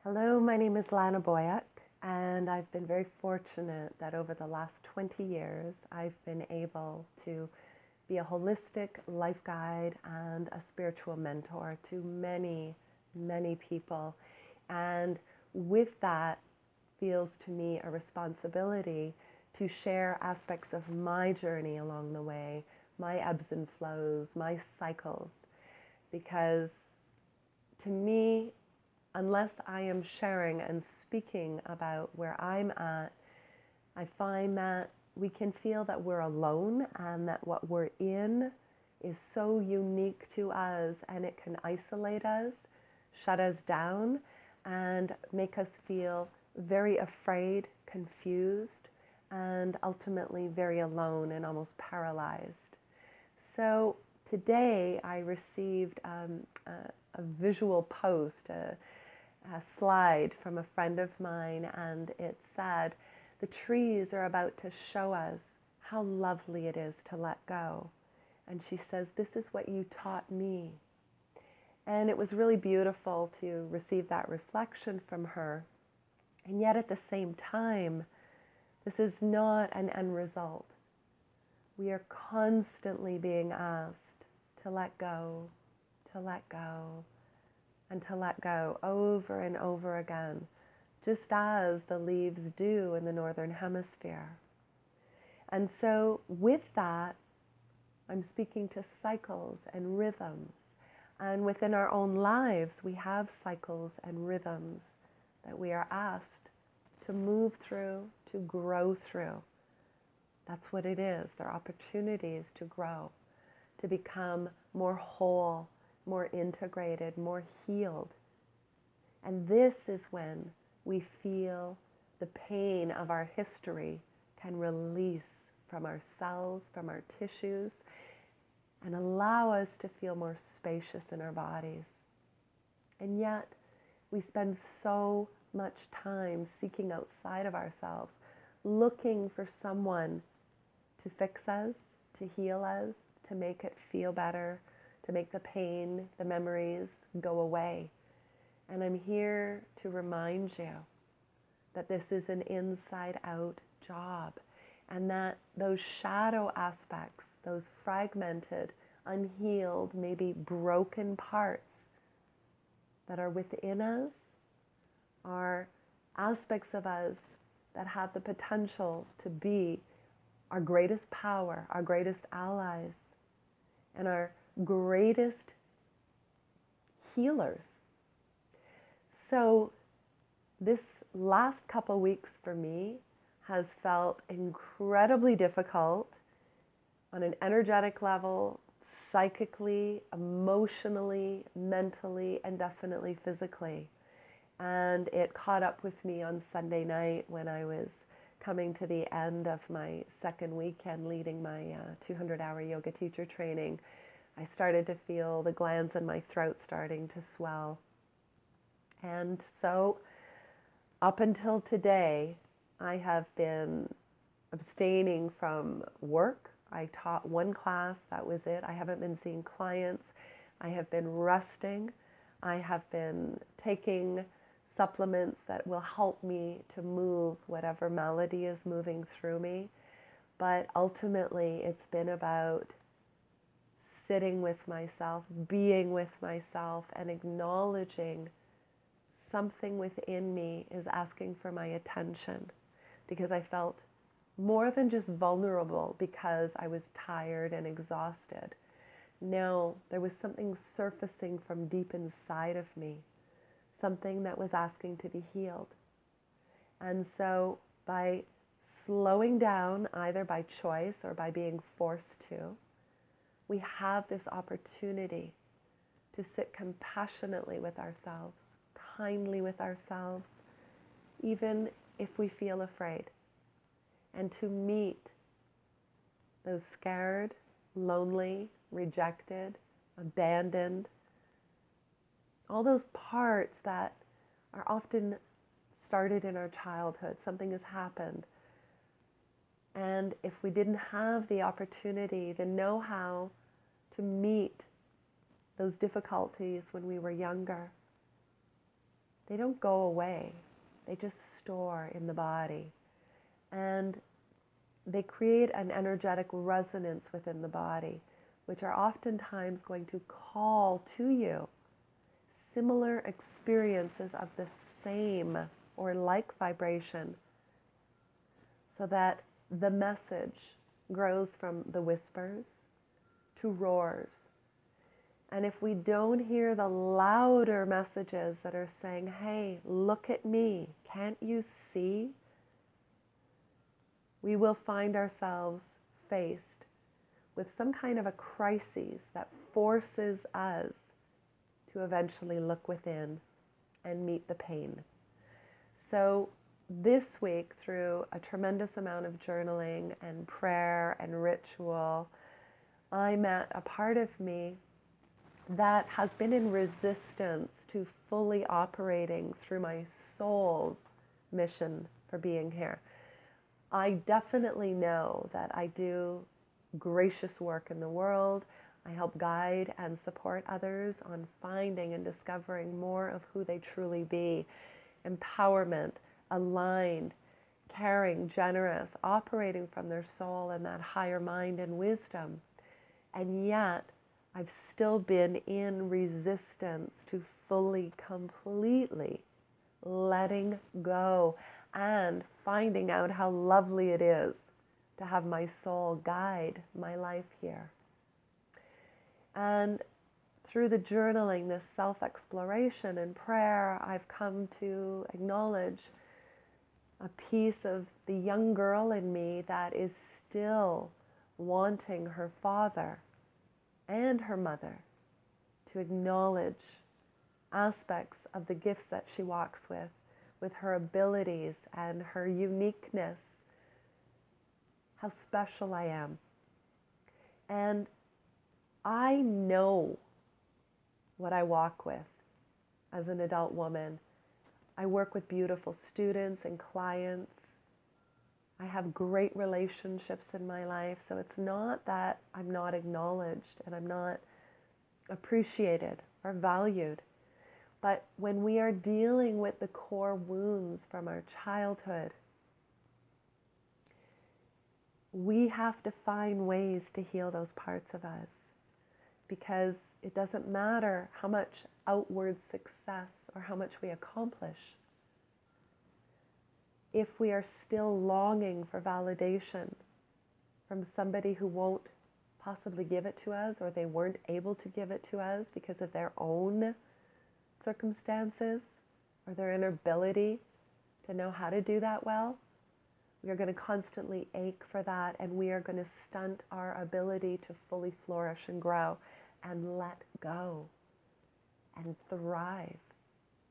Hello, my name is Lana Boyack, and I've been very fortunate that over the last 20 years I've been able to be a holistic life guide and a spiritual mentor to many, many people. And with that feels to me a responsibility to share aspects of my journey along the way, my ebbs and flows, my cycles, because to me, unless I am sharing and speaking about where I'm at, I find that we can feel that we're alone and that what we're in is so unique to us, and it can isolate us, shut us down, and make us feel very afraid, confused, and ultimately very alone and almost paralyzed. So today I received a visual post, a slide from a friend of mine, and it said, "The trees are about to show us how lovely it is to let go." And she says, "This is what you taught me." And it was really beautiful to receive that reflection from her. And yet at the same time, this is not an end result. We are constantly being asked to let go, to let go, and to let go over and over again, just as the leaves do in the Northern Hemisphere. And so with that, I'm speaking to cycles and rhythms. And within our own lives, we have cycles and rhythms that we are asked to move through, to grow through. That's what it is. They're opportunities to grow, to become more whole, more integrated, more healed. And this is when we feel the pain of our history can release from our cells, from our tissues, and allow us to feel more spacious in our bodies. And yet, we spend so much time seeking outside of ourselves, looking for someone to fix us, to heal us, to make it feel better, to make the pain, the memories go away. And I'm here to remind you that this is an inside-out job, and that those shadow aspects, those fragmented, unhealed, maybe broken parts that are within us are aspects of us that have the potential to be our greatest power, our greatest allies, and our greatest healers. So this last couple weeks for me has felt incredibly difficult on an energetic level, psychically, emotionally, mentally, and definitely physically. And it caught up with me on Sunday night when I was coming to the end of my second weekend leading my 200-hour yoga teacher training. I started to feel the glands in my throat starting to swell. And so up until today, I have been abstaining from work. I taught one class, that was it. I haven't been seeing clients. I have been resting. I have been taking supplements that will help me to move whatever malady is moving through me. But ultimately, it's been about sitting with myself, being with myself, and acknowledging something within me is asking for my attention, because I felt more than just vulnerable because I was tired and exhausted. No, there was something surfacing from deep inside of me, something that was asking to be healed. And so by slowing down, either by choice or by being forced to, we have this opportunity to sit compassionately with ourselves, kindly with ourselves, even if we feel afraid, and to meet those scared, lonely, rejected, abandoned, all those parts that are often started in our childhood. Something has happened. And if we didn't have the opportunity to know how to meet those difficulties when we were younger, they don't go away. They just store in the body. And they create an energetic resonance within the body, which are oftentimes going to call to you similar experiences of the same or like vibration, so that the message grows from the whispers to roars. And if we don't hear the louder messages that are saying, hey, look at me, can't you see? We will find ourselves faced with some kind of a crisis that forces us to eventually look within and meet the pain. So this week, through a tremendous amount of journaling and prayer and ritual, I met a part of me that has been in resistance to fully operating through my soul's mission for being here. I definitely know that I do gracious work in the world. I help guide and support others on finding and discovering more of who they truly be. Empowerment, aligned, caring, generous, operating from their soul and that higher mind and wisdom. And yet, I've still been in resistance to fully, completely letting go and finding out how lovely it is to have my soul guide my life here. And through the journaling, this self-exploration and prayer, I've come to acknowledge a piece of the young girl in me that is still wanting her father and her mother to acknowledge aspects of the gifts that she walks with her abilities and her uniqueness, how special I am. And I know what I walk with as an adult woman. I work with beautiful students and clients. I have great relationships in my life, so it's not that I'm not acknowledged and I'm not appreciated or valued. But when we are dealing with the core wounds from our childhood, we have to find ways to heal those parts of us, because it doesn't matter how much outward success or how much we accomplish. If we are still longing for validation from somebody who won't possibly give it to us, or they weren't able to give it to us because of their own circumstances or their inability to know how to do that well, we are going to constantly ache for that, and we are going to stunt our ability to fully flourish and grow and let go and thrive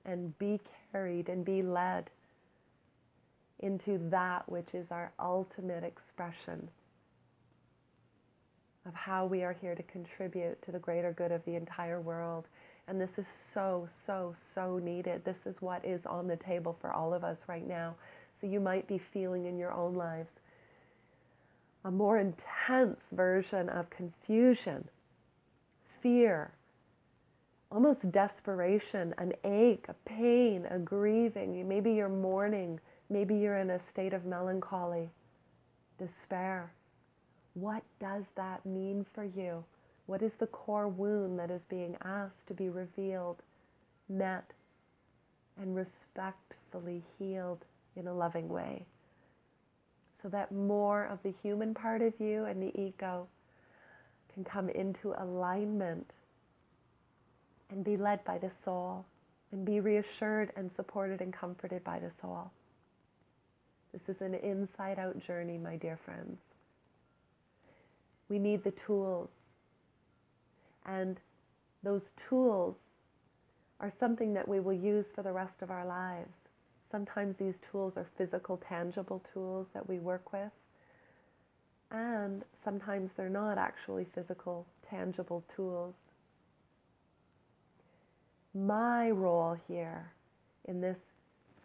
and be carried and be led into that which is our ultimate expression of how we are here to contribute to the greater good of the entire world. And this is so, so, so needed. This is what is on the table for all of us right now. So you might be feeling in your own lives a more intense version of confusion, fear, almost desperation, an ache, a pain, a grieving. Maybe you're mourning. Maybe you're in a state of melancholy, despair. What does that mean for you? What is the core wound that is being asked to be revealed, met, and respectfully healed in a loving way, so that more of the human part of you and the ego can come into alignment and be led by the soul and be reassured and supported and comforted by the soul. This is an inside-out journey, my dear friends. We need the tools. And those tools are something that we will use for the rest of our lives. Sometimes these tools are physical, tangible tools that we work with. And sometimes they're not actually physical, tangible tools. My role here in this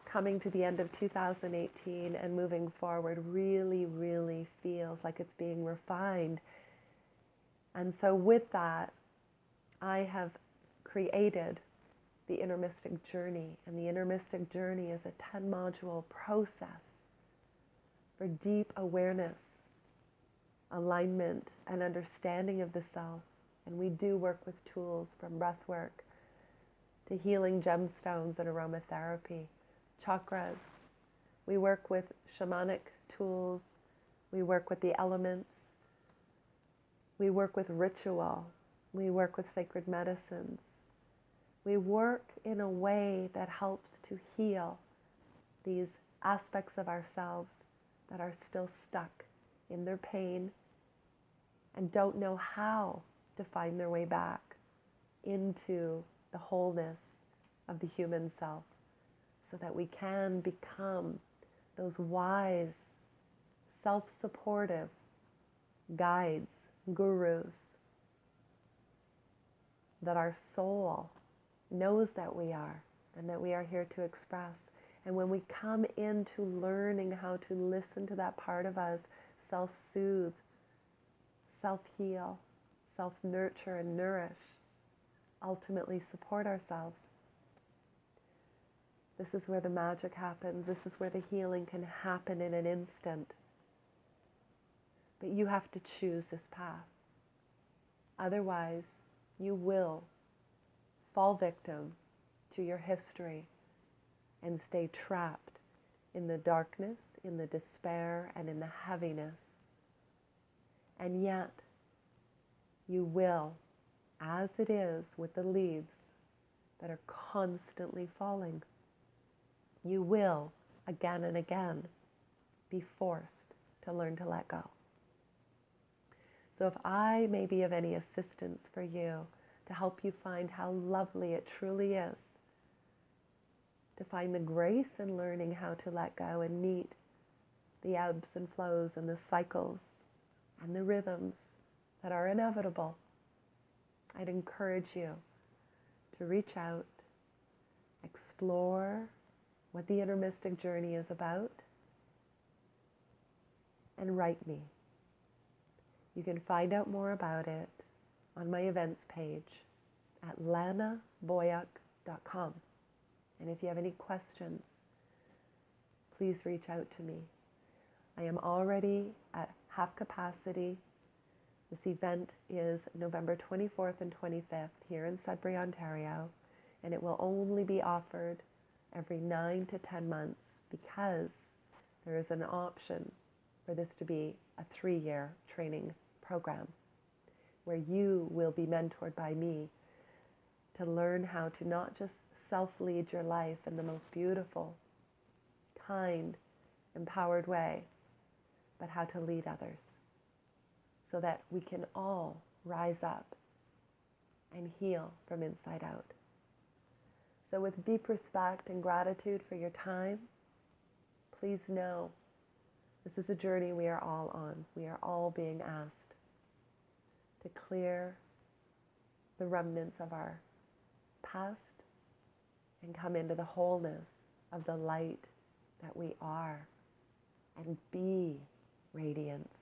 coming to the end of 2018 and moving forward really, really feels like it's being refined. And so with that, I have created the inner mystic journey. And the inner mystic journey is a 10-module process for deep awareness, alignment, and understanding of the self. And we do work with tools from breath work to healing gemstones and aromatherapy, chakras. We work with shamanic tools. We work with the elements. We work with ritual. We work with sacred medicines. We work in a way that helps to heal these aspects of ourselves that are still stuck in their pain and don't know how to find their way back into the wholeness of the human self, so that we can become those wise, self-supportive guides, gurus, that our soul knows that we are, and that we are here to express. And when we come into learning how to listen to that part of us, self-soothe, self-heal, self-nurture and nourish, ultimately support ourselves, this is where the magic happens. This is where the healing can happen in an instant. But you have to choose this path. Otherwise, you will fall victim to your history and stay trapped in the darkness, in the despair, and in the heaviness. And yet, you will, as it is with the leaves that are constantly falling, you will, again and again, be forced to learn to let go. So if I may be of any assistance for you to help you find how lovely it truly is to find the grace in learning how to let go and meet the ebbs and flows and the cycles and the rhythms that are inevitable, I'd encourage you to reach out, explore what the inner mystic journey is about, and write me. You can find out more about it on my events page at lanaboyack.com. And if you have any questions, please reach out to me. I am already at half capacity. This event is November 24th and 25th here in Sudbury, Ontario, and it will only be offered every 9 to 10 months because there is an option for this to be a 3-year training program where you will be mentored by me to learn how to not just self-lead your life in the most beautiful, kind, empowered way, but how to lead others so that we can all rise up and heal from inside out. So with deep respect and gratitude for your time, please know this is a journey we are all on. We are all being asked to clear the remnants of our past and come into the wholeness of the light that we are and be radiance.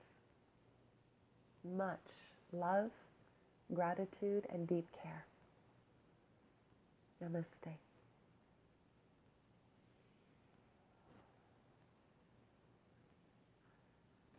Much love, gratitude, and deep care. Namaste.